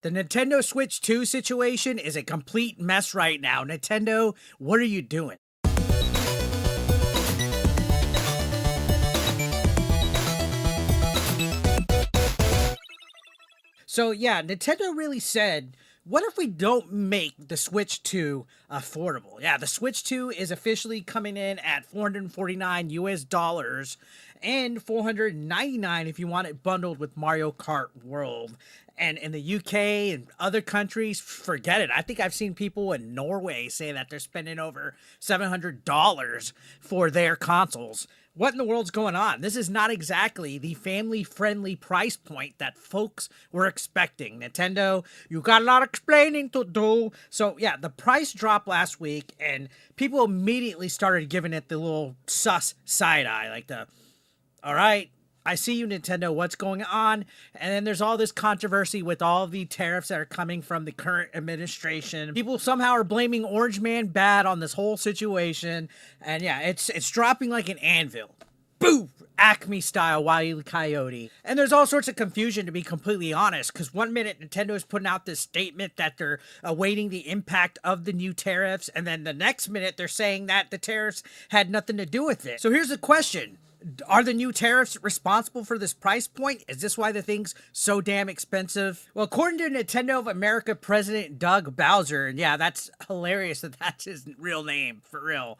The Nintendo Switch 2 situation is a complete mess right now. Nintendo, what are you doing? So yeah, Nintendo really said, what if we don't make the Switch 2 affordable? Yeah, the Switch 2 is officially coming in at 449 US dollars and 499 if you want it bundled with Mario Kart World. And in the UK and other countries, forget it. I think I've seen people in Norway say that they're spending over $700 for their consoles. What in the world's going on? This is not exactly the family-friendly price point that folks were expecting. Nintendo, you got a lot of explaining to do. So yeah, the price dropped last week and people immediately started giving it the little sus side eye, like the, all right, I see you, Nintendo, what's going on? And then there's all this controversy with all the tariffs that are coming from the current administration. People somehow are blaming Orange Man bad on this whole situation. And yeah, it's dropping like an anvil. Boo! Acme style Wile E. Coyote. And there's all sorts of confusion, to be completely honest, because one minute Nintendo's putting out this statement that they're awaiting the impact of the new tariffs, and then the next minute they're saying that the tariffs had nothing to do with it. So here's the question. Are the new tariffs responsible for this price point? Is this why the thing's so damn expensive? Well, according to Nintendo of America President Doug Bowser, and yeah, that's hilarious that that's his real name, for real.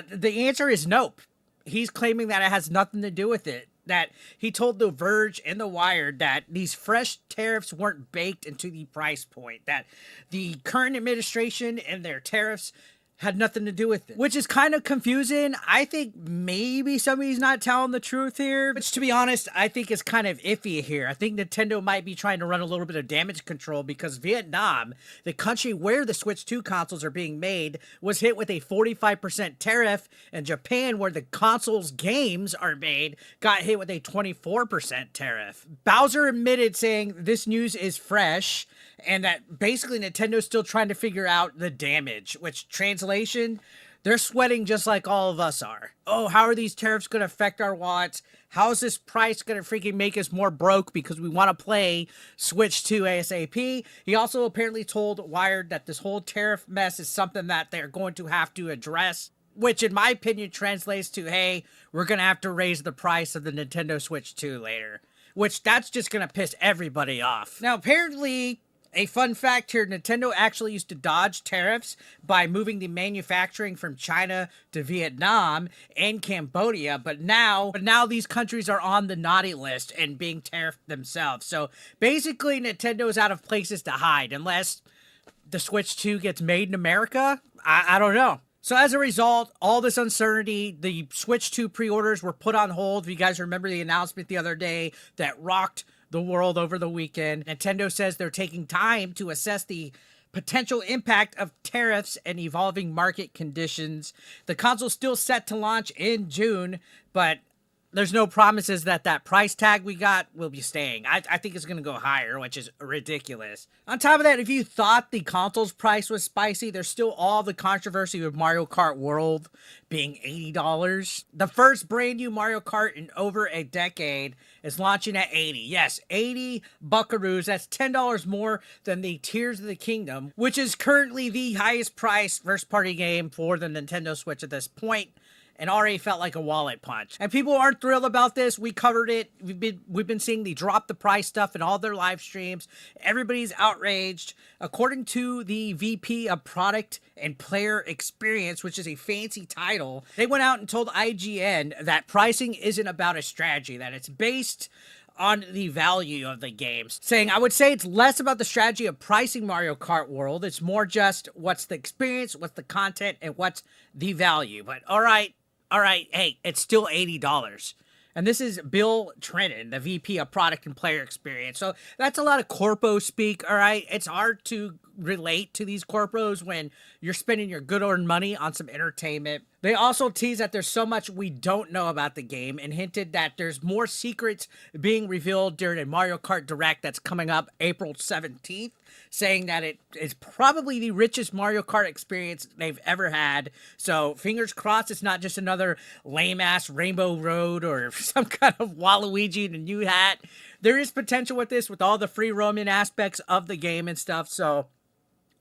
The answer is nope. He's claiming that it has nothing to do with it. That he told The Verge and The Wired that these fresh tariffs weren't baked into the price point. That the current administration and their tariffs had nothing to do with it, which is kind of confusing. I think maybe somebody's not telling the truth here, which, to be honest, I think is kind of iffy here. I think Nintendo might be trying to run a little bit of damage control because Vietnam, the country where the Switch 2 consoles are being made, was hit with a 45% tariff, and Japan, where the consoles games are made, got hit with a 24% tariff. Bowser admitted, saying this news is fresh, and that basically Nintendo's still trying to figure out the damage, which translation, they're sweating just like all of us are. Oh, how are these tariffs going to affect our wallets? How is this price going to freaking make us more broke because we want to play Switch 2 ASAP? He also apparently told Wired that this whole tariff mess is something that they're going to have to address, which in my opinion translates to, hey, we're going to have to raise the price of the Nintendo Switch 2 later, which that's just going to piss everybody off. Now, apparently, a fun fact here, Nintendo actually used to dodge tariffs by moving the manufacturing from China to Vietnam and Cambodia, but now these countries are on the naughty list and being tariffed themselves. So basically Nintendo's out of places to hide unless the Switch 2 gets made in America. I don't know. So as a result, all this uncertainty, the Switch 2 pre-orders were put on hold. If you guys remember the announcement the other day that rocked the world over the weekend, Nintendo says they're taking time to assess the potential impact of tariffs and evolving market conditions. The console's still set to launch in June, but there's no promises that that price tag we got will be staying. I think it's going to go higher, which is ridiculous. On top of that, if you thought the console's price was spicy, there's still all the controversy with Mario Kart World being $80. The first brand new Mario Kart in over a decade is launching at 80. Yes, 80 buckaroos. That's $10 more than the Tears of the Kingdom, which is currently the highest priced first-party game for the Nintendo Switch at this point, and already felt like a wallet punch. And people aren't thrilled about this. We covered it. We've been seeing the drop the price stuff in all their live streams. Everybody's outraged. According to the VP of Product and Player Experience, which is a fancy title, they went out and told IGN that pricing isn't about a strategy, that it's based on the value of the games, saying, I would say it's less about the strategy of pricing Mario Kart World. It's more just what's the experience, what's the content, and what's the value. But all right, hey, it's still $80. And this is Bill Trinen, the VP of Product and Player Experience. So that's a lot of corpo speak, all right? It's hard to relate to these corpos when you're spending your good-earned money on some entertainment. They also tease that there's so much we don't know about the game and hinted that there's more secrets being revealed during a Mario Kart Direct that's coming up April 17th, saying that it is probably the richest Mario Kart experience they've ever had. So fingers crossed it's not just another lame-ass Rainbow Road or some kind of Waluigi in a new hat. there is potential with this, with all the free roaming aspects of the game and stuff. So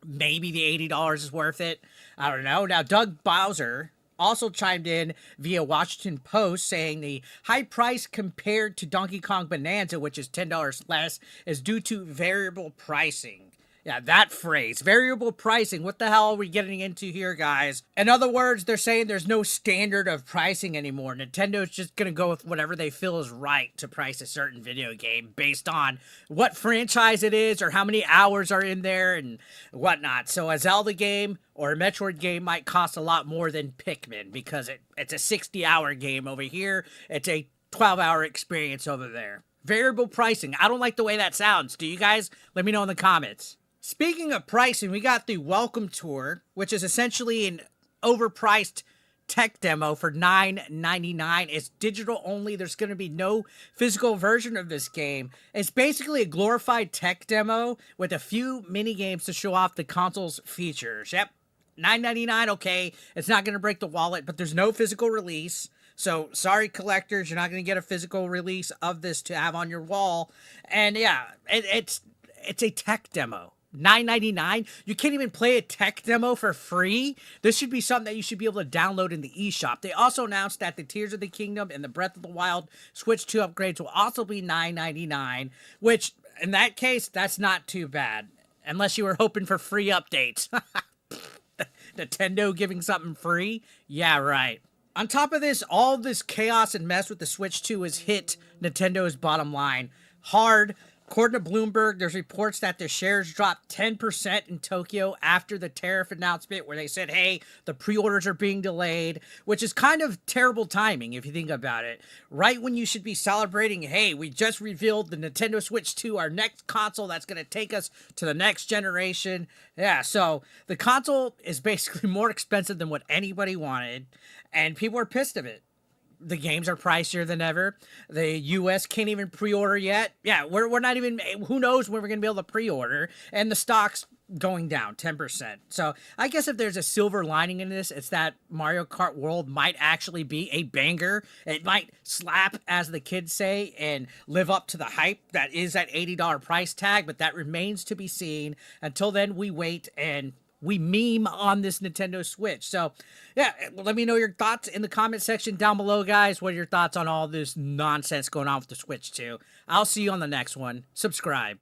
maybe the $80 is worth it. I don't know. Now, Doug Bowser also chimed in via Washington Post saying the high price compared to Donkey Kong Bonanza, which is $10 less, is due to variable pricing. Yeah, that phrase, variable pricing. What the hell are we getting into here, guys? In other words, they're saying there's no standard of pricing anymore. Nintendo's just going to go with whatever they feel is right to price a certain video game based on what franchise it is or how many hours are in there and whatnot. So a Zelda game or a Metroid game might cost a lot more than Pikmin because it's a 60-hour game over here. It's a 12-hour experience over there. Variable pricing. I don't like the way that sounds. Do you guys? Let me know in the comments. Speaking of pricing, we got the Welcome Tour, which is essentially an overpriced tech demo for $9.99. It's digital only. There's going to be no physical version of this game. It's basically a glorified tech demo with a few mini games to show off the console's features. Yep, $9.99. Okay, it's not going to break the wallet, but there's no physical release. So, sorry, collectors, you're not going to get a physical release of this to have on your wall. And yeah, it's a tech demo. $9.99. You can't even play a tech demo for free. This should be something that you should be able to download in the eShop. They also announced that the Tears of the Kingdom and the Breath of the Wild Switch 2 upgrades will also be $9.99, which in that case, that's not too bad. Unless you were hoping for free updates. Nintendo giving something free? Yeah, right. On top of this, all this chaos and mess with the Switch 2 has hit Nintendo's bottom line hard. According to Bloomberg, there's reports that the shares dropped 10% in Tokyo after the tariff announcement where they said, hey, the pre-orders are being delayed, which is kind of terrible timing if you think about it. Right when you should be celebrating, hey, we just revealed the Nintendo Switch 2, our next console that's going to take us to the next generation. Yeah, so the console is basically more expensive than what anybody wanted, and people are pissed of it. The games are pricier than ever. The U.S. can't even pre-order yet. Yeah, we're not even, who knows when we're going to be able to pre-order. And the stock's going down 10%. So I guess if there's a silver lining in this, it's that Mario Kart World might actually be a banger. It might slap, as the kids say, and live up to the hype that is that $80 price tag. But that remains to be seen. Until then, we wait and we meme on this Nintendo Switch. So, yeah, let me know your thoughts in the comment section down below, guys. What are your thoughts on all this nonsense going on with the Switch 2? I'll see you on the next one. Subscribe.